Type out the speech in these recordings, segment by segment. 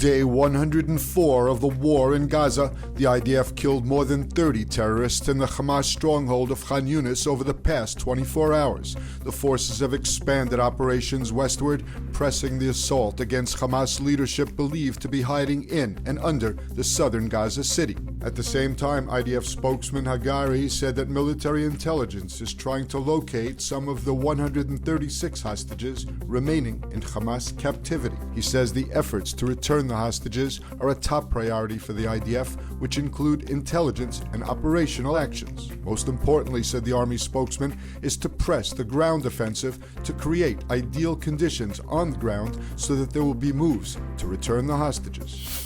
day 104 of the war in Gaza, the IDF killed more than 30 terrorists in the Hamas stronghold of Khan Yunis over the past 24 hours. The forces have expanded operations westward, pressing the assault against Hamas leadership believed to be hiding in and under the southern Gaza city. At the same time, IDF spokesman Hagari said that military intelligence is trying to locate some of the 136 hostages remaining in Hamas captivity. He says the efforts to return the hostages are a top priority for the IDF, which include intelligence and operational actions. Most importantly, said the Army spokesman, is to press the ground offensive to create ideal conditions on the ground so that there will be moves to return the hostages.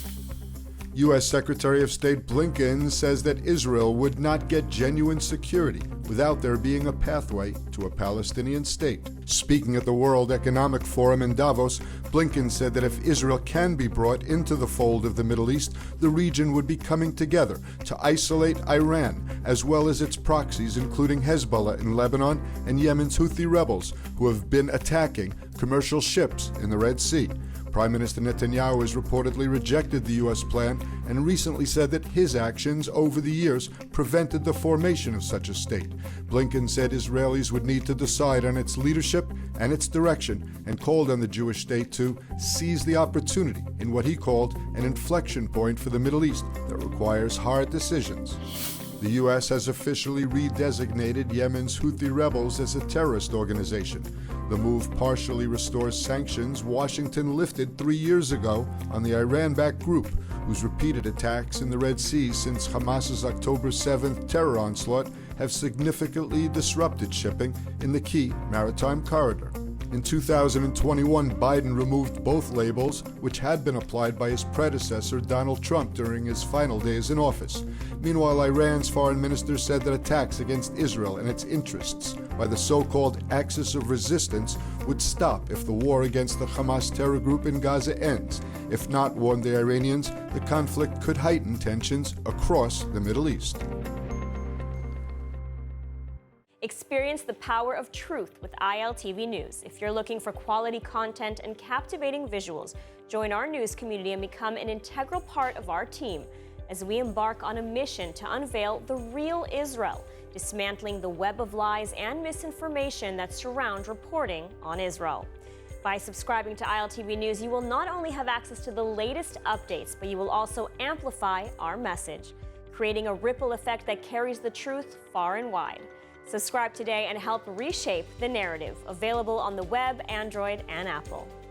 U.S. Secretary of State Blinken says that Israel would not get genuine security without there being a pathway to a Palestinian state. Speaking at the World Economic Forum in Davos, Blinken said that if Israel can be brought into the fold of the Middle East, the region would be coming together to isolate Iran, as well as its proxies, including Hezbollah in Lebanon and Yemen's Houthi rebels, who have been attacking commercial ships in the Red Sea. Prime Minister Netanyahu has reportedly rejected the U.S. plan and recently said that his actions over the years prevented the formation of such a state. Blinken said Israelis would need to decide on its leadership and its direction and called on the Jewish state to seize the opportunity in what he called an inflection point for the Middle East that requires hard decisions. The U.S. has officially redesignated Yemen's Houthi rebels as a terrorist organization. The move partially restores sanctions Washington lifted 3 years ago on the Iran-backed group, whose repeated attacks in the Red Sea since Hamas's October 7th terror onslaught have significantly disrupted shipping in the key maritime corridor. In 2021, Biden removed both labels, which had been applied by his predecessor, Donald Trump, during his final days in office. Meanwhile, Iran's foreign minister said that attacks against Israel and its interests by the so-called Axis of Resistance would stop if the war against the Hamas terror group in Gaza ends. If not, warned the Iranians, the conflict could heighten tensions across the Middle East. Experience the power of truth with ILTV News. If you're looking for quality content and captivating visuals, join our news community and become an integral part of our team as we embark on a mission to unveil the real Israel, dismantling the web of lies and misinformation that surround reporting on Israel. By subscribing to ILTV News, you will not only have access to the latest updates, but you will also amplify our message, creating a ripple effect that carries the truth far and wide. Subscribe today and help reshape the narrative. Available on the web, Android, and Apple.